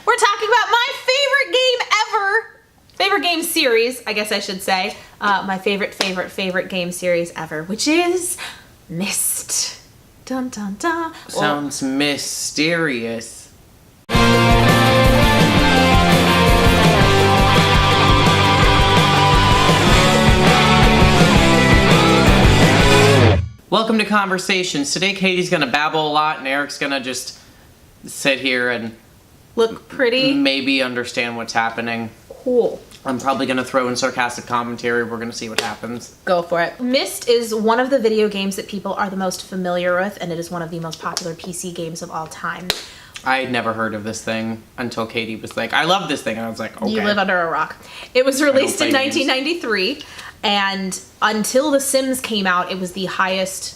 We're talking about my favorite game ever. Favorite game series, I guess I should say. My favorite game series ever, which is Myst. Dun dun dun. Sounds mysterious. Welcome to Converse-ations. Today Katie's gonna babble a lot and Eric's gonna just sit here and look pretty. Maybe understand what's happening. Cool. I'm probably gonna throw in sarcastic commentary. We're gonna see what happens. Go for it. Myst is one of the video games that people are the most familiar with, and it is one of the most popular PC games of all time. I had never heard of this thing until Katie was like, I love this thing. And I was like, okay. You live under a rock. It was released in 1993, and until The Sims came out, it was the highest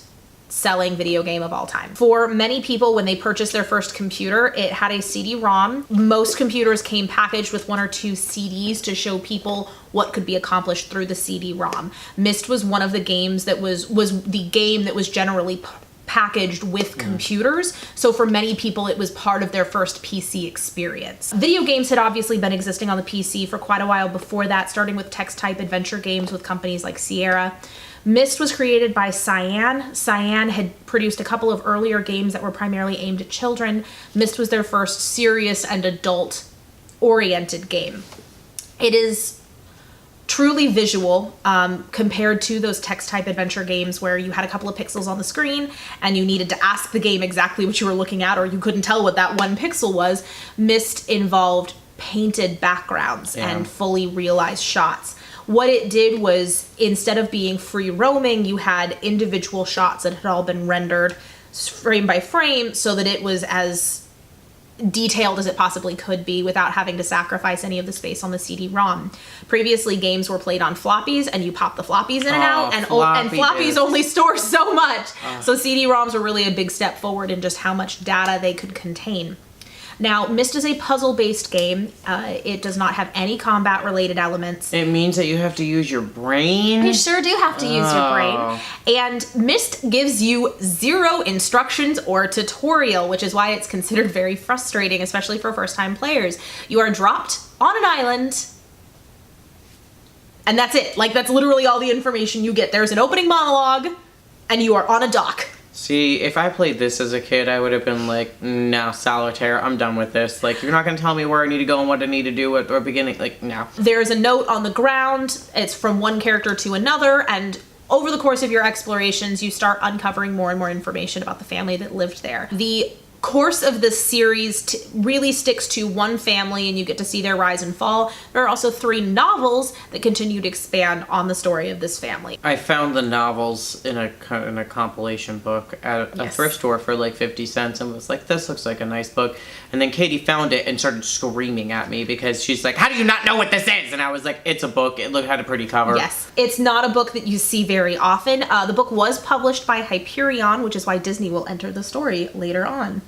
selling video game of all time. For many people, when they purchased their first computer, it had a CD-ROM. Most computers came packaged with 1 or 2 CDs to show people what could be accomplished through the CD-ROM. Myst was one of the games that was the game that was generally packaged with computers, so for many people it was part of their first PC experience. Video games had obviously been existing on the PC for quite a while before that, starting with text-type adventure games with companies like Sierra. Myst was created by Cyan. Cyan had produced a couple of earlier games that were primarily aimed at children. Myst was their first serious and adult-oriented game. It is truly visual compared to those text-type adventure games where you had a couple of pixels on the screen and you needed to ask the game exactly what you were looking at, or you couldn't tell what that one pixel was. Myst involved painted backgrounds and fully realized shots. What it did was, instead of being free roaming, you had individual shots that had all been rendered frame by frame so that it was as detailed as it possibly could be without having to sacrifice any of the space on the CD-ROM. Previously, games were played on floppies, and you pop the floppies in and out, and floppies only store so much. So CD-ROMs were really a big step forward in just how much data they could contain. Now, Myst is a puzzle-based game. It does not have any combat-related elements. It means that you have to use your brain? You sure do have to use your brain. And Myst gives you 0 instructions or tutorial, which is why it's considered very frustrating, especially for first-time players. You are dropped on an island, and that's it. Like, that's literally all the information you get. There's an opening monologue, and you are on a dock. See, if I played this as a kid, I would have been like, no, solitaire, I'm done with this. Like, you're not going to tell me where I need to go and what I need to do at the beginning. Like, no. There's a note on the ground. It's from one character to another, and over the course of your explorations, you start uncovering more and more information about the family that lived there. The course of this series really sticks to one family, and you get to see their rise and fall. There are also 3 novels that continue to expand on the story of this family. I found the novels in a compilation book at a thrift store for like 50 cents and was like, this looks like a nice book. And then Katie found it and started screaming at me because she's like, how do you not know what this is? And I was like, it's a book. It had a pretty cover. Yes. It's not a book that you see very often. The book was published by Hyperion, which is why Disney will enter the story later on.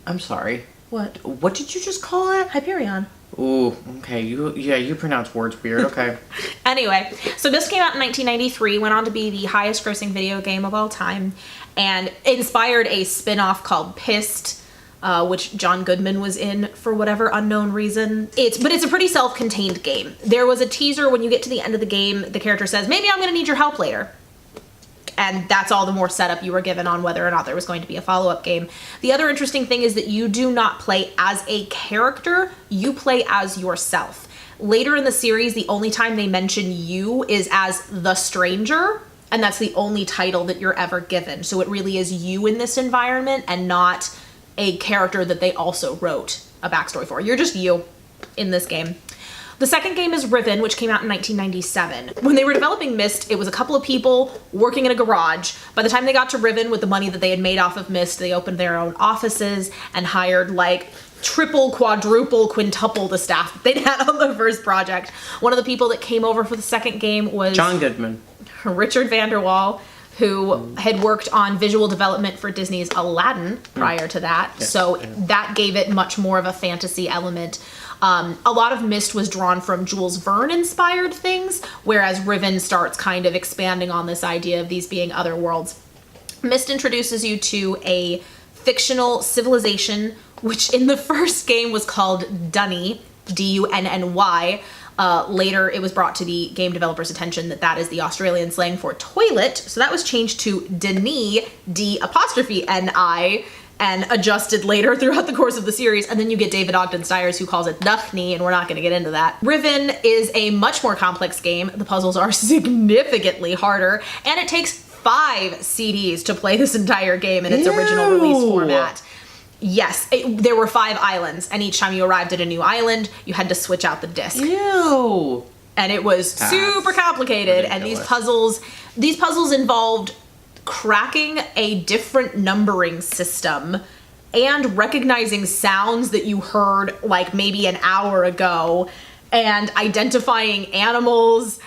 I'm sorry. What? What did you just call it? Hyperion. Ooh, okay. You pronounce words weird. Okay. Anyway, so this came out in 1993, went on to be the highest grossing video game of all time, and inspired a spin-off called Myst, which John Goodman was in for whatever unknown reason. But it's a pretty self-contained game. There was a teaser when you get to the end of the game, the character says, maybe I'm gonna need your help later. And that's all the more setup you were given on whether or not there was going to be a follow-up game. The other interesting thing is that you do not play as a character, you play as yourself. Later in the series, the only time they mention you is as the stranger, and that's the only title that you're ever given. So it really is you in this environment and not a character that they also wrote a backstory for. You're just you in this game. The second game is Riven, which came out in 1997. When they were developing Myst, it was a couple of people working in a garage. By the time they got to Riven, with the money that they had made off of Myst, they opened their own offices and hired like triple, quadruple, quintuple the staff that they'd had on the first project. One of the people that came over for the second game was John Goodman. Richard Vanderwall, who had worked on visual development for Disney's Aladdin prior to that. Yeah, so that gave it much more of a fantasy element. A lot of Myst was drawn from Jules Verne-inspired things, whereas Riven starts kind of expanding on this idea of these being other worlds. Myst introduces you to a fictional civilization which in the first game was called Dunny, Dunny. Later, it was brought to the game developers' attention that that is the Australian slang for toilet, so that was changed to Denis, D''Ni, and adjusted later throughout the course of the series. And then you get David Ogden Stiers, who calls it Duchny, and we're not going to get into that. Riven is a much more complex game. The puzzles are significantly harder, and it takes 5 CDs to play this entire game in its original release format. Yes, there were 5 islands, and each time you arrived at a new island, you had to switch out the disc. Ew. And it was super complicated, ridiculous. and these puzzles involved cracking a different numbering system and recognizing sounds that you heard like maybe an hour ago and identifying animals.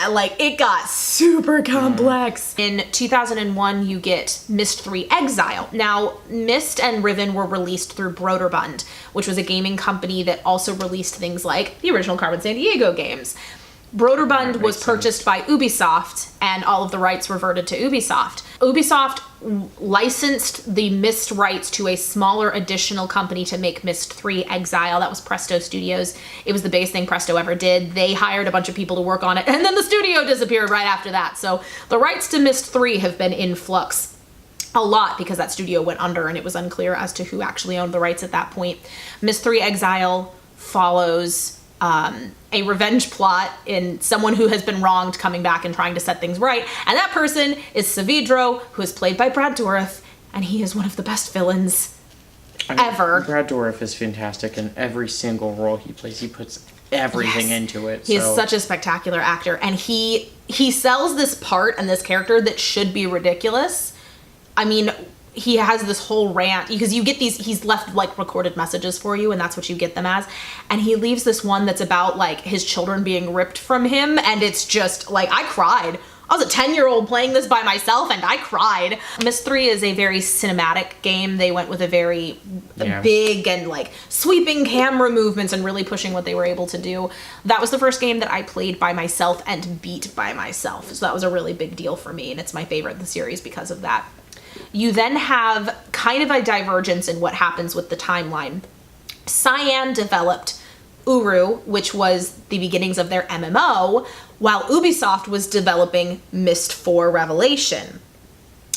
Like, it got super complex. In 2001, you get Myst 3 Exile. Now, Myst and Riven were released through Broderbund, which was a gaming company that also released things like the original Carmen Sandiego games. Broderbund was purchased by Ubisoft, and all of the rights reverted to Ubisoft. Ubisoft licensed the Myst rights to a smaller additional company to make Myst 3 Exile. That was Presto Studios. It was the base thing Presto ever did. They hired a bunch of people to work on it, and then the studio disappeared right after that. So the rights to Myst 3 have been in flux a lot because that studio went under, and it was unclear as to who actually owned the rights at that point. Myst 3 Exile follows a revenge plot in someone who has been wronged coming back and trying to set things right. And that person is Savidro, who is played by Brad Dourif, and he is one of the best villains ever. Brad Dourif is fantastic in every single role he plays. He puts everything into it. He is such a spectacular actor, and he sells this part and this character that should be ridiculous. I mean, he has this whole rant because you get he's left like recorded messages for you, and that's what you get them as. And he leaves this one that's about like his children being ripped from him, and it's just like, I cried. I was a 10-year-old playing this by myself, and I cried. Myst 3 is a very cinematic game. They went with a very big and like sweeping camera movements and really pushing what they were able to do. That was the first game that I played by myself and beat by myself. So that was a really big deal for me, and it's my favorite in the series because of that. You then have kind of a divergence in what happens with the timeline. Cyan developed Uru, which was the beginnings of their MMO, while Ubisoft was developing Myst 4 Revelation.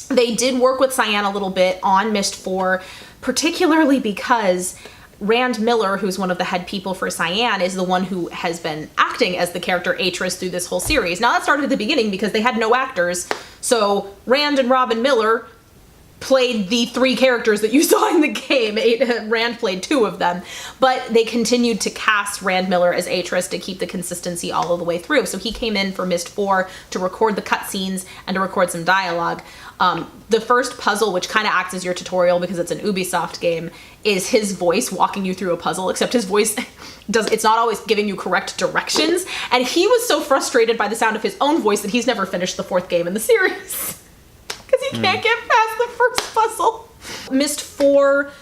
They did work with Cyan a little bit on Myst 4, particularly because Rand Miller, who's one of the head people for Cyan, is the one who has been acting as the character Atris through this whole series. Now, that started at the beginning because they had no actors, so Rand and Robin Miller played the 3 characters that you saw in the game. Rand played 2 of them, but they continued to cast Rand Miller as Atris to keep the consistency all of the way through. So he came in for Myst 4 to record the cutscenes and to record some dialogue. The first puzzle, which kind of acts as your tutorial because it's an Ubisoft game, is his voice walking you through a puzzle, except his voice it's not always giving you correct directions. And he was so frustrated by the sound of his own voice that he's never finished the 4th game in the series. Because he can't get past the first puzzle. Myst 4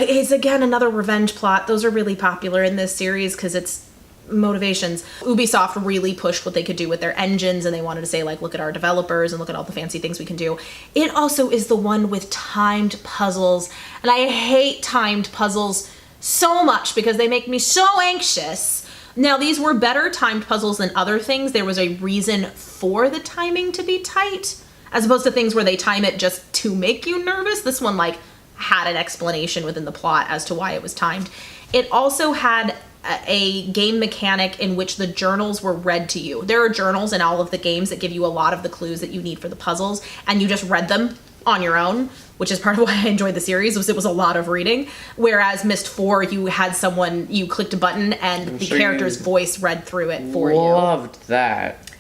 is, again, another revenge plot. Those are really popular in this series because it's motivations. Ubisoft really pushed what they could do with their engines, and they wanted to say, like, look at our developers and look at all the fancy things we can do. It also is the one with timed puzzles, and I hate timed puzzles so much because they make me so anxious. Now, these were better timed puzzles than other things. There was a reason for the timing to be tight, as opposed to things where they time it just to make you nervous. This one, like, had an explanation within the plot as to why it was timed. It also had a game mechanic in which the journals were read to you. There are journals in all of the games that give you a lot of the clues that you need for the puzzles, and you just read them on your own, which is part of why I enjoyed the series, was it was a lot of reading. Whereas Myst 4, you had someone, you clicked a button and the character's voice read through it for you. Loved that.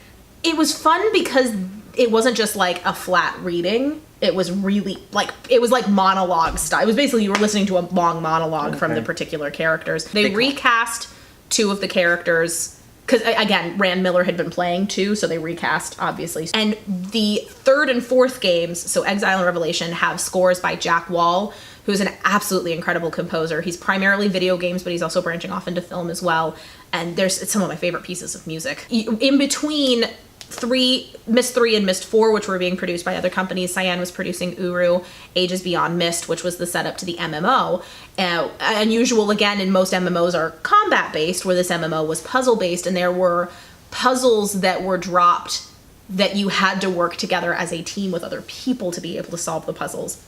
It was fun because it wasn't just like a flat reading. It was really like, it was like monologue style. It was basically you were listening to a long monologue from the particular characters. They recast 2 of the characters because, again, Rand Miller had been playing too, so they recast, obviously. And the 3rd and 4th games, so Exile and Revelation, have scores by Jack Wall, who's an absolutely incredible composer. He's primarily video games, but he's also branching off into film as well. And it's some of my favorite pieces of music. In between Myst 3 and Myst 4, which were being produced by other companies. Cyan was producing Uru, Ages Beyond Myst, which was the setup to the MMO. Unusual, again, in most MMOs are combat-based, where this MMO was puzzle-based, and there were puzzles that were dropped that you had to work together as a team with other people to be able to solve the puzzles.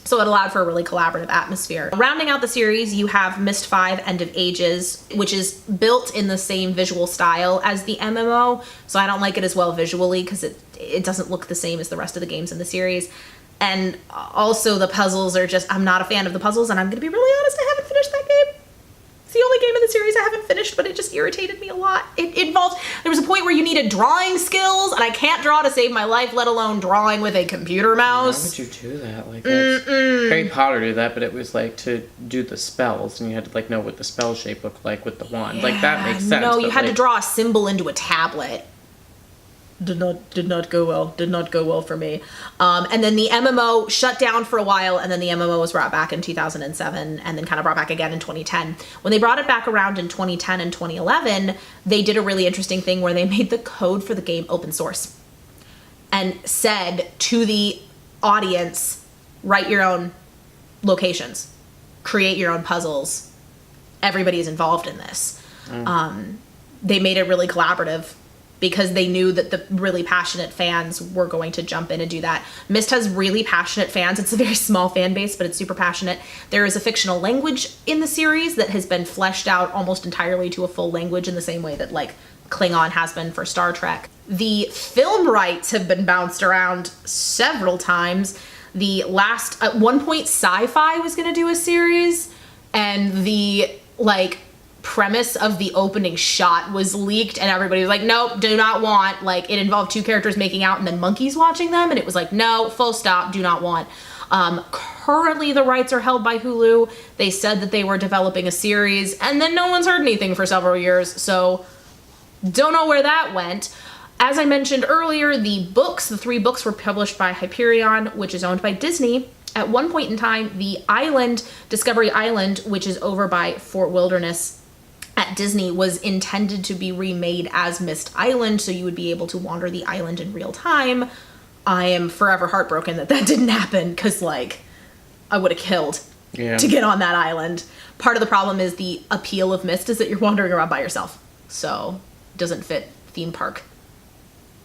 So it allowed for a really collaborative atmosphere. Rounding out the series, you have Myst 5 End of Ages, which is built in the same visual style as the MMO. So I don't like it as well visually because it doesn't look the same as the rest of the games in the series. And also the puzzles are just, I'm not a fan of the puzzles, and I'm going to be really honest, I haven't finished that game. It's the only game in the series I haven't finished, but it just irritated me a lot. It involved, there was a point where you needed drawing skills, and I can't draw to save my life, let alone drawing with a computer mouse. Why would you do that? Like, Harry Potter did that, but it was like to do the spells, and you had to like know what the spell shape looked like with the wand. Yeah, like that makes sense. No, you had to draw a symbol into a tablet. Did not go well for me. And then the MMO shut down for a while, and then the MMO was brought back in 2007, and then kind of brought back again in 2010. When they brought it back around in 2010 and 2011, they did a really interesting thing where they made the code for the game open source and said to the audience, write your own locations, create your own puzzles. Everybody is involved in this. They made it really collaborative, because they knew that the really passionate fans were going to jump in and do that. Myst has really passionate fans. It's a very small fan base, but it's super passionate. There is a fictional language in the series that has been fleshed out almost entirely to a full language in the same way that like Klingon has been for Star Trek. The film rights have been bounced around several times. The last, at one point, Sci-Fi was gonna do a series, and the like premise of the opening shot was leaked, and everybody was like, nope, do not want. Like, it involved two characters making out and then monkeys watching them, and it was like, no, full stop, do not want. Currently the rights are held by Hulu. They said that they were developing a series, and then no one's heard anything for several years, so don't know where that went. As I mentioned earlier, the three books were published by Hyperion, which is owned by Disney. At one point in time, the island, Discovery Island, which is over by Fort Wilderness at Disney, was intended to be remade as Myst Island, so you would be able to wander the island in real time. I am forever heartbroken that didn't happen, because, like, I would have killed to get on that island. Part of the problem is the appeal of Myst is that you're wandering around by yourself, so it doesn't fit theme park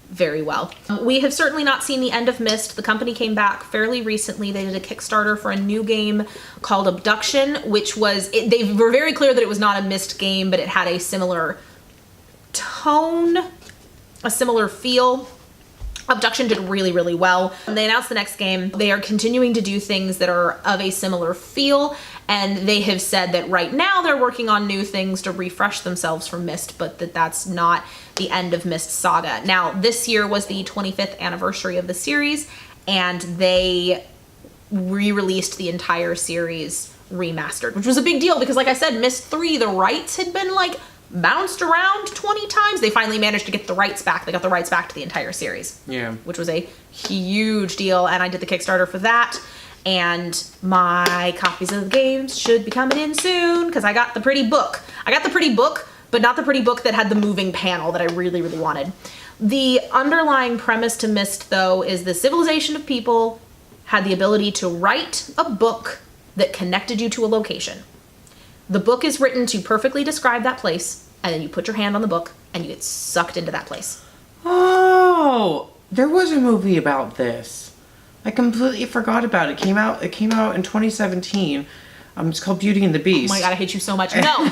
very well. We have certainly not seen the end of Myst. The company came back fairly recently. They did a Kickstarter for a new game called Abduction, which was, they were very clear that it was not a Myst game, but it had a similar tone, a similar feel. Abduction did really, really well. They announced the next game. They are continuing to do things that are of a similar feel, and they have said that right now they're working on new things to refresh themselves from Myst, but that's not the end of Myst saga. Now, this year was the 25th anniversary of the series, and they re-released the entire series remastered, which was a big deal because, like I said, Myst 3, the rights had been like bounced around 20 times. They finally managed to get the rights back. They got the rights back to the entire series. Yeah. Which was a huge deal, and I did the Kickstarter for that. And my copies of the games should be coming in soon, because I got the pretty book. I got the pretty book, but not the pretty book that had the moving panel that I really, really wanted. The underlying premise to Myst, though, is the civilization of people had the ability to write a book that connected you to a location. The book is written to perfectly describe that place, and then you put your hand on the book, and you get sucked into that place. Oh, there was a movie about this. I completely forgot about it. It came out in 2017. It's called Beauty and the Beast. Oh my god, I hate you so much. No,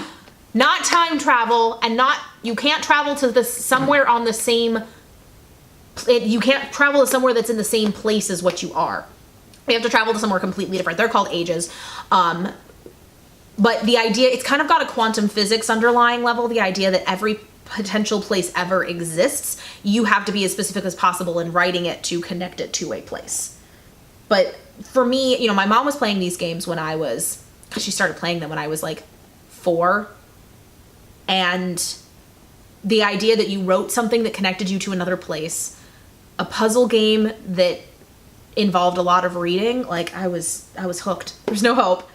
not time travel, and you can't travel to somewhere on the same. You can't travel to somewhere that's in the same place as what you are. You have to travel to somewhere completely different. They're called ages. But the idea, it's kind of got a quantum physics underlying level, the idea that every potential place ever exists, you have to be as specific as possible in writing it to connect it to a place. But for me, my mom was playing these games she started playing them when I was like 4. And the idea that you wrote something that connected you to another place, a puzzle game that involved a lot of reading, like I was hooked. There's no hope.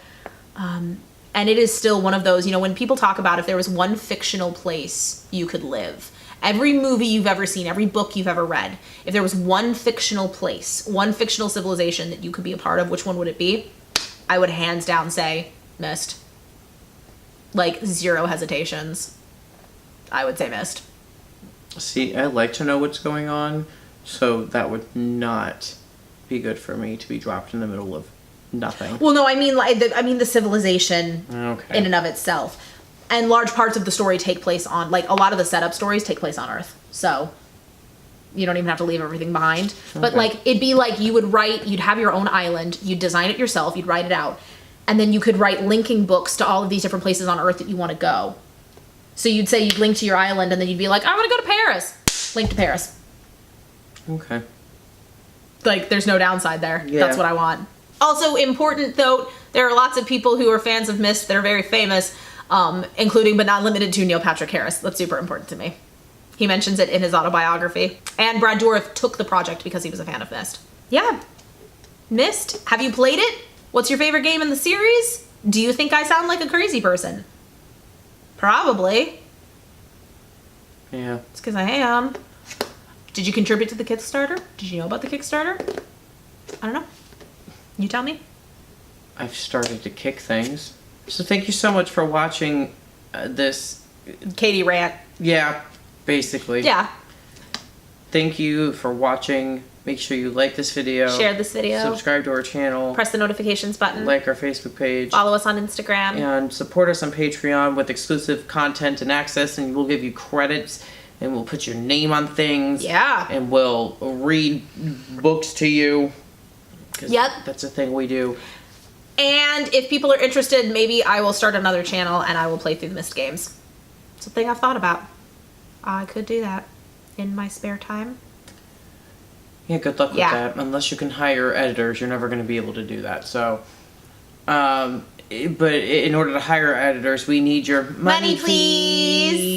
And it is still one of those, when people talk about if there was one fictional place you could live every movie you've ever seen, every book you've ever read, if there was one fictional place, one fictional civilization that you could be a part of, which one would it be? I would hands down say Myst. Like, zero hesitations. I would say Myst. See, I like to know what's going on, so that would not be good for me to be dropped in the middle of nothing. Well, no, I mean the civilization Okay. in and of itself. And large parts of the story take place on, like, a lot of the setup stories take place on Earth. So you don't even have to leave everything behind. Okay. But, like, it'd be like you'd have your own island, you'd design it yourself, you'd write it out, and then you could write linking books to all of these different places on Earth that you want to go. So you'd say you'd link to your island, and then you'd be like, I want to go to Paris. Link to Paris. Okay. Like, there's no downside there. Yeah. That's what I want. Also, important, though, there are lots of people who are fans of Myst that are very famous, including but not limited to Neil Patrick Harris. That's super important to me. He mentions it in his autobiography. And Brad Dourif took the project because he was a fan of Myst. Yeah. Myst. Have you played it? What's your favorite game in the series? Do you think I sound like a crazy person? Probably. Yeah. It's because I am. Did you contribute to the Kickstarter? Did you know about the Kickstarter? I don't know. You tell me. I've started to kick things. So thank you so much for watching this. Katie rant. Yeah, basically. Yeah. Thank you for watching. Make sure you like this video. Share this video. Subscribe to our channel. Press the notifications button. Like our Facebook page. Follow us on Instagram. And support us on Patreon with exclusive content and access, and we'll give you credits, and we'll put your name on things. Yeah. And we'll read books to you. Yep. That's a thing we do. And if people are interested, maybe I will start another channel and I will play through the Myst games. It's a thing I've thought about. I could do that in my spare time. Yeah, good luck with that. Unless you can hire editors, you're never going to be able to do that. So, but in order to hire editors, we need your money, Money, please.